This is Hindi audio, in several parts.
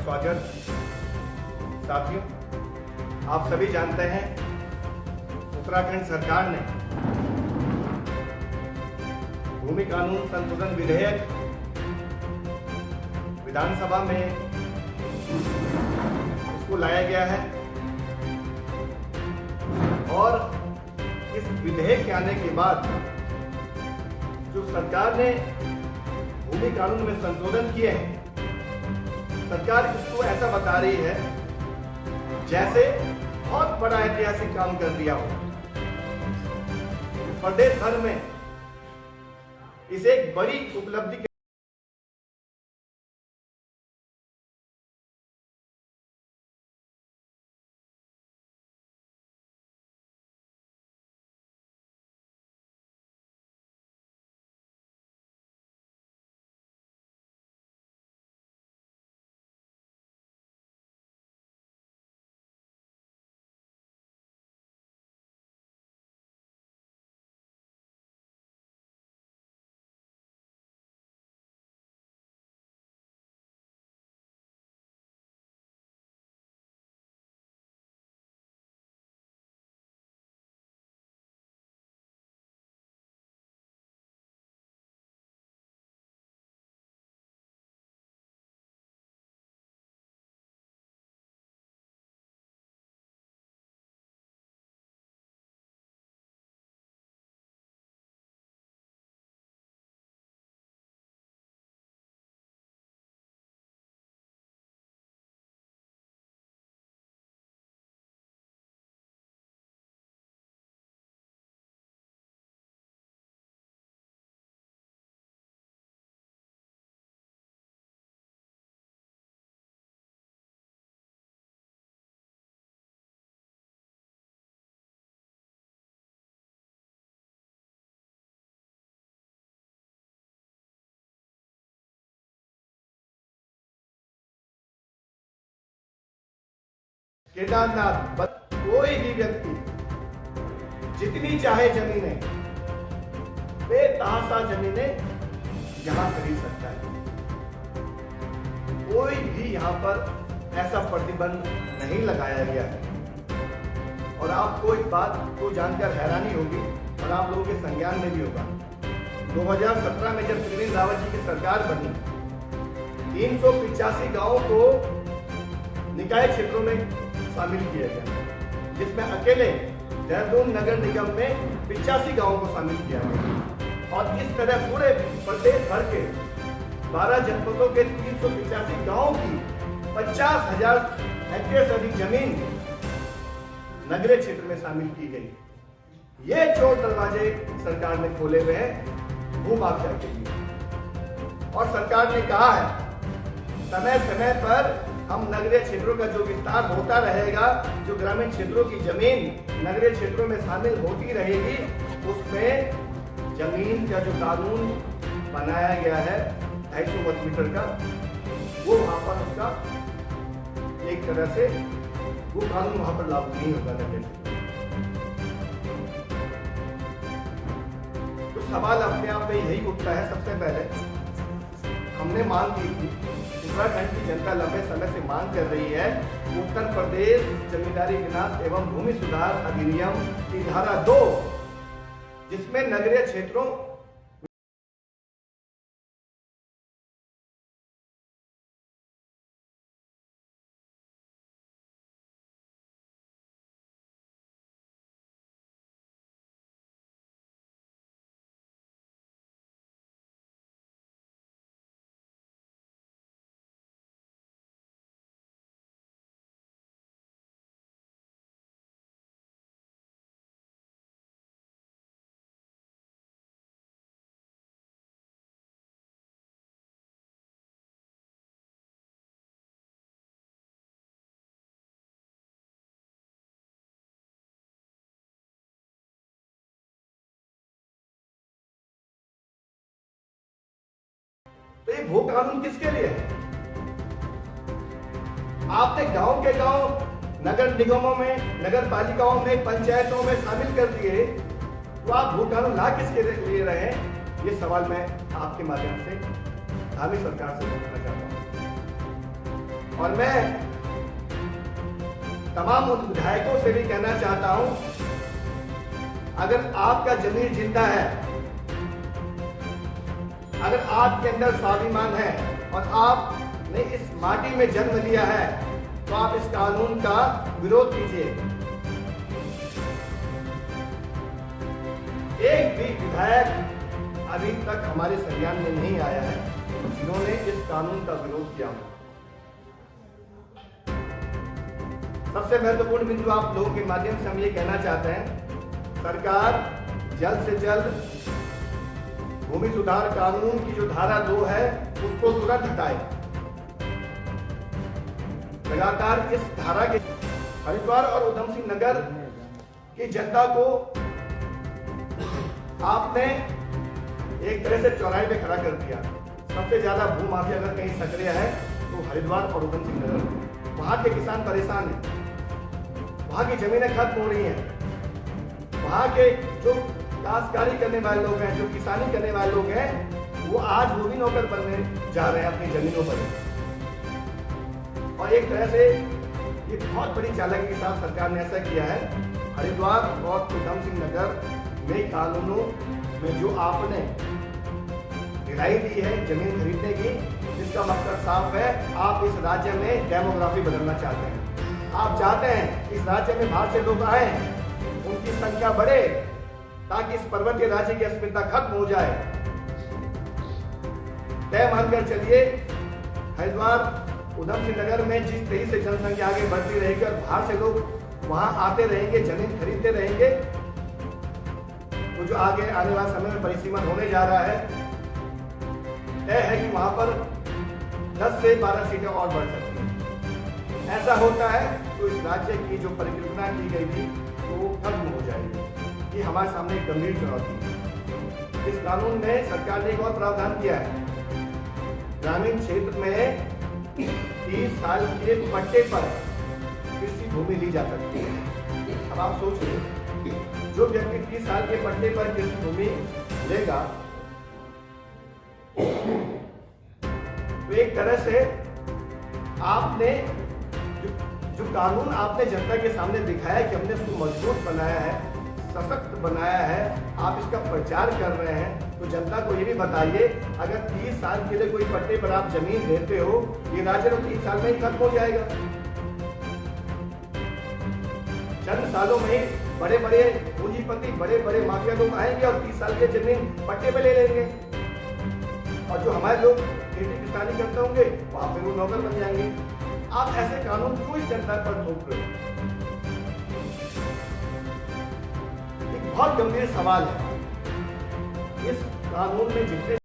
स्वागत। साथियों, आप सभी जानते हैं उत्तराखंड सरकार ने भूमि कानून संशोधन विधेयक विधानसभा में इसको लाया गया है और इस विधेयक के आने के बाद जो सरकार ने भूमि कानून में संशोधन किए हैं, सरकार इसको ऐसा बता रही है जैसे बहुत बड़ा ऐतिहासिक काम कर दिया हो। प्रदेश भर में इसे एक बड़ी उपलब्धि केदारनाथ कोई भी व्यक्ति जितनी चाहे जमीनें, बेतहाशा जमीनें यहां खरीद सकता है। कोई भी यहां पर ऐसा प्रतिबंध नहीं लगाया गया है और आपको इस बात को जानकर हैरानी होगी और आप लोगों के संज्ञान में भी होगा। 2017 में जब त्रिवेंद्र रावत जी की सरकार बनी, 385 गांवों को निकाय क्षेत्रों में शामिल किया गया, जिसमें अकेले देहरादून नगर निगम में 85 गांवों को शामिल किया गया और इस तरह पूरे प्रदेश भर के 12 जनपदों के 385 गांवों की 50,000 हेक्टेयर से अधिक जमीन नगरीय क्षेत्र में शामिल की गई। ये चोर दरवाजे सरकार ने खोले हुए हैं भूमाफिया के लिए और सरकार ने कहा है समय समय पर हम नगरीय क्षेत्रों का जो विस्तार होता रहेगा, जो ग्रामीण क्षेत्रों की जमीन नगरीय क्षेत्रों में शामिल होती रहेगी, उसमें जमीन का जो कानून बनाया गया है 250 वर्ग मीटर का, वो वहां पर उसका एक तरह से वो कानून वहां पर लागू नहीं होगा नगरीय क्षेत्र। तो सवाल अपने आप में यही उठता है, सबसे पहले हमने मांग की थी, उत्तराखंड की जनता लंबे समय से मांग कर रही है, उत्तर प्रदेश जमींदारी विनाश एवं भूमि सुधार अधिनियम की धारा 2, जिसमें नगरीय क्षेत्रों तो ये भू कानून किसके लिए है? आपने गांव के गांव नगर निगमों में, नगर पालिकाओं में, पंचायतों में शामिल कर दिए, तो आप भू कानून ला किसके लिए रहे हैं? ये सवाल मैं आपके माध्यम से धामी सरकार से पूछना चाहता हूं। और मैं तमाम उन विधायकों से भी कहना चाहता हूं, अगर आपका जमीर जिंदा है, अगर आपके अंदर स्वाभिमान है और आपने इस माटी में जन्म लिया है, तो आप इस कानून का विरोध कीजिए। एक भी विधायक अभी तक हमारे संज्ञान में नहीं आया है जिन्होंने इस कानून का विरोध किया हो। सबसे महत्वपूर्ण बिंदु आप लोगों के माध्यम से हम ये कहना चाहते हैं, सरकार जल्द से जल्द भूमि सुधार कानून की जो धारा 2 है उसको तुरंत हटाए। लगातार इस धारा के हरिद्वार और उधम सिंह नगर की जनता को आपने एक तरह से चौराहे पे खड़ा कर दिया। सबसे ज्यादा भू माफिया अगर कहीं सक्रिय है तो हरिद्वार और उधम सिंह नगर। वहां के किसान परेशान हैं, वहां की जमीनें खत्म हो रही हैं, वहां के जो काश्तकारी करने वाले लोग हैं, जो किसानी करने वाले लोग हैं, वो आज वो भी नौकर बनने जा रहे हैं अपनी जमीनों पर। और एक तरह से ये बहुत बड़ी चालाकी के साथ सरकार ने ऐसा किया है। हरिद्वार और उधम सिंह नगर में कानूनों में जो आपने ढिलाई दी है जमीन खरीदने की, जिसका मकसद साफ है, आप इस राज्य में डेमोग्राफी बदलना चाहते हैं। आप चाहते हैं इस राज्य में बाहर से लोग आए, उनकी संख्या बढ़े, ताकि इस पर्वतीय राज्य की अस्मिता खत्म हो जाए। तय मानकर चलिए, हरिद्वार उधम सिंह नगर में जिस तेजी से जनसंख्या आगे बढ़ती रहेगी और बाहर से लोग वहां आते रहेंगे, जमीन खरीदते रहेंगे, तो जो आगे आने वाले समय में परिसीमन होने जा रहा है, तय है कि वहां पर 10 से 12 सीटें और बढ़ सकती हैं। ऐसा होता है तो इस राज्य की जो परिकल्पना की गई थी वो खत्म हो जाएगी। ये हमारे सामने एक गंभीर चुनौती है। इस कानून में सरकार ने एक और प्रावधान किया है, ग्रामीण क्षेत्र में 30 साल के पट्टे पर कृषि भूमि ली जा सकती है। अब आप सोचिए, जो व्यक्ति 30 साल के पट्टे पर कृषि भूमि लेगा, तो एक तरह से आपने जो कानून आपने जनता के सामने दिखाया कि हमने इसको मजबूत बनाया है, सशक्त बनाया है, आप इसका प्रचार कर रहे हैं, तो जनता को ये भी बताइए, अगर 30 साल के लिए कोई पट्टे पर आप जमीन देते हो, ये राज्य तो 30 साल में ही खत्म हो जाएगा। चंद सालों में ही बड़े बड़े पूंजीपति, बड़े बड़े माफिया लोग आएंगे और 30 साल की जमीन पट्टे पे ले लेंगे, और जो हमारे लोग खेती किसानी करते होंगे वहां पे वो नौकर बन जाएंगे। आप ऐसे कानून क्यों इस जनता पर थोप रहे हो? एक बहुत गंभीर सवाल है। इस कानून में जितने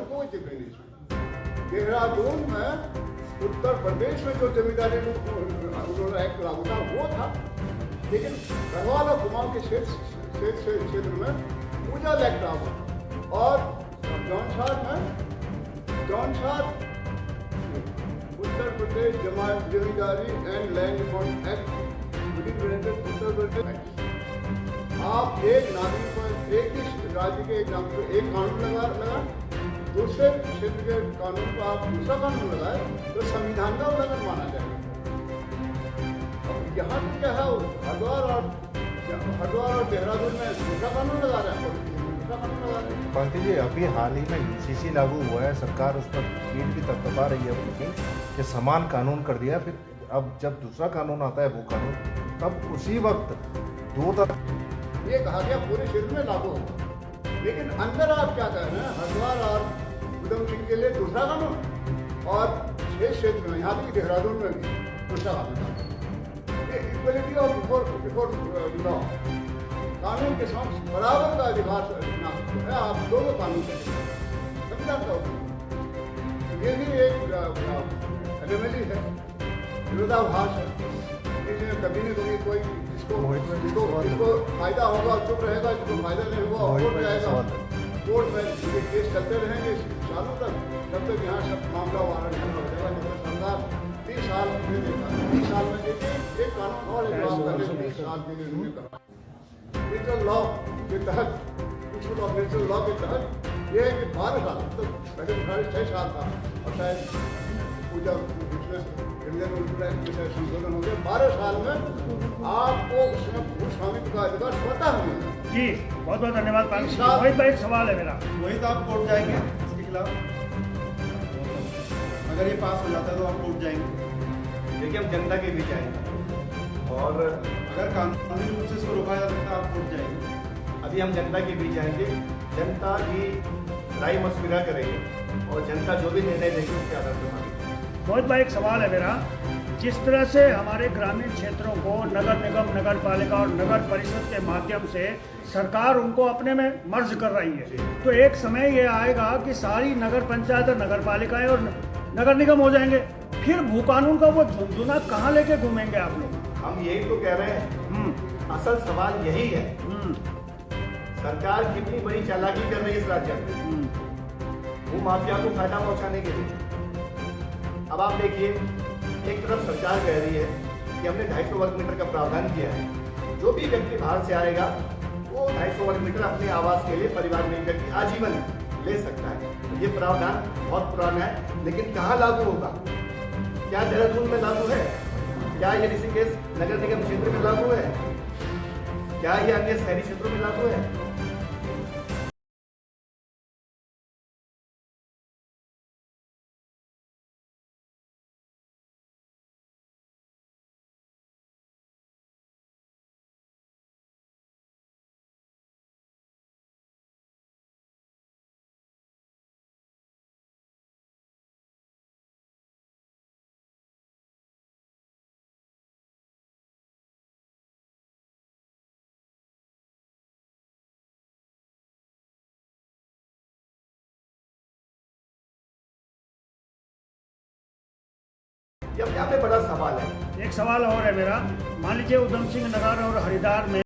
कोई जिक्र नहीं। देहरादून में उत्तर प्रदेश में जो जमींदारी उन्होंने एक्ट लागू था वो था, लेकिन गढ़वाल और कुमाऊं के क्षेत्र में पूजा एक्ट लागू, और जौनसार उत्तर प्रदेश जमींदारी and land reform act Uttar Pradesh. आप एक नागरिक पर, एक ही राज्य के एक नागरिक पर एक कानून लगा, दूसरे क्षेत्र के कानून पर आप दूसरा कानून लगाए तो संविधान का उल्लंघन माना जाएगा। अब यहाँ तो क्या है, हरिद्वार और देहरादून में दूसरा कानून लगा रहे हैं, दूसरा कानून लगा रहे हैं। पंकज जी, अभी हाल ही में यूसीसी लागू हुआ है, सरकार उस पर पीठ भी थपथपा रही है अपनी कि समान कानून कर दिया। फिर अब जब दूसरा कानून आता है वो कानून, तब उसी वक्त दो तरफ ये कहा गया पूरे क्षेत्र में लागू होगा, लेकिन अंदर आप क्या कह रहे हैं, हरिद्वार और उधम सिंह के लिए दूसरा कानून और 6 क्षेत्र में, यहाँ तक देहरादून में भी दूसरा कानून। इक्वलिटी ऑफ बिफोर लॉ, कानून के समक्ष बराबर का अधिकार नागरिक है। आप दोनों कानून के संविधान का ये भी एक एनोमली है, विरोधाभास है। इसमें कभी न कभी कोई जिसको फायदा होगा चुप रहेगा, जिसको फायदा नहीं होगा कोर्ट जाएगा। कोर्ट में ये केस चलते रहेंगे सालों तक, जब तक यहाँ सब मामला वारंट हो जाएगा। जब तक सरकार 30 साल में देगा, 30 साल में देखिए एक कानून और है जो आप करने 30 साल के लिए उन्होंने करा। नेचुरल लॉ के तहत, प्रिंसिपल ऑफ नेचुरल लॉ के तहत ये है कि 12 साल, तो पहले 6 साल था और शायद पूजा संशोधन हो गया, 12 साल में आपको उसमें भू स्वामित्व का अधिकार स्वतः मिलेगा। जी बहुत बहुत धन्यवाद। वही भाई एक सवाल है मेरा, वही तो आप कोर्ट जाएंगे इसके खिलाफ, अगर ये पास हो जाता है तो आप कोर्ट जाएंगे। देखिए हम जनता के बीच आएंगे और अगर कानूनी रूप से इसको रोका जा सकता है आप कोर्ट जाएंगे। अभी हम जनता के बीच आएंगे, जनता की राय मशविरा करेंगे और जनता जो भी निर्णय देगी उसके आधार पर मानेंगे। बहुत भाई एक सवाल है मेरा, जिस तरह से हमारे ग्रामीण क्षेत्रों को नगर निगम, नगर पालिका और नगर परिषद के माध्यम से सरकार उनको अपने में मर्ज कर रही है, तो एक समय ये आएगा कि सारी नगर पंचायत और नगर पालिकाएं और नगर निगम हो जाएंगे, फिर भू कानून का वो झुंझुना कहाँ लेके घूमेंगे आप लोग? हम यही तो कह रहे हैं, असल सवाल यही है। सरकार कितनी बड़ी चालाकी कर रही है इस राज्य में भू माफिया को फायदा पहुंचाने के लिए। अब आप देखिए, एक तरफ सरकार कह रही है कि हमने 250 वर्ग मीटर का प्रावधान किया है, जो भी व्यक्ति बाहर से आएगा वो 250 वर्ग मीटर अपने आवास के लिए परिवार में व्यक्ति आजीवन ले सकता है। ये प्रावधान बहुत पुराना है, लेकिन कहाँ लागू होगा? क्या देहरादून में लागू है? क्या ये ऋषिकेश नगर निगम क्षेत्र में लागू है? क्या ये अन्य शहरी क्षेत्रों में लागू है? अब यहाँ पे बड़ा सवाल है। एक सवाल और है मेरा, मान लीजिए उधम सिंह नगर और हरिद्वार में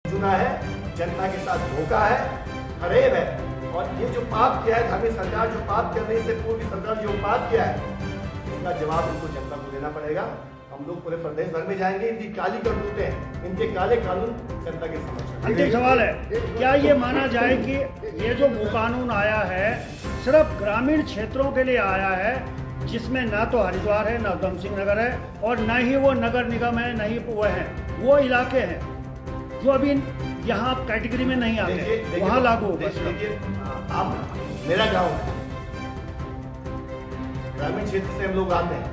चुना है, जनता के साथ धोखा है, फरेब है। और ये जो पाप किया है, हमें सरकार जो पाप कर रही है, इससे पूर्व की सरकार जो पाप किया है, इसका जवाब इनको जनता को देना पड़ेगा। हम लोग पूरे प्रदेश भर में जाएंगे, इनकी काली करतूतें, इनके काले कानून जनता के समक्ष। अंतिम सवाल है, क्या ये माना जाए कि ये जो भू कानून आया है सिर्फ ग्रामीण क्षेत्रों के लिए आया है, जिसमें ना तो हरिद्वार है, ना उधम सिंह नगर है, और न ही वो नगर निगम है, न ही वो है, वो इलाके हैं जो अभी यहाँ कैटेगरी में नहीं आते, वहाँ लागू होगा? देखिए, आप मेरा गांव है, ग्रामीण क्षेत्र से हम लोग आते हैं,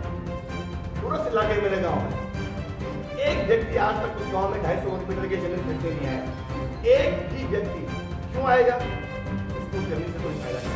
पूरा इलाके मेरे गांव है। एक व्यक्ति आज तक उस गांव में 250 वर्ग मीटर की जमीन खरीदने नहीं आया। एक भी व्यक्ति क्यों आएगा? उसको उस जमीन से कोई फायदा नहीं।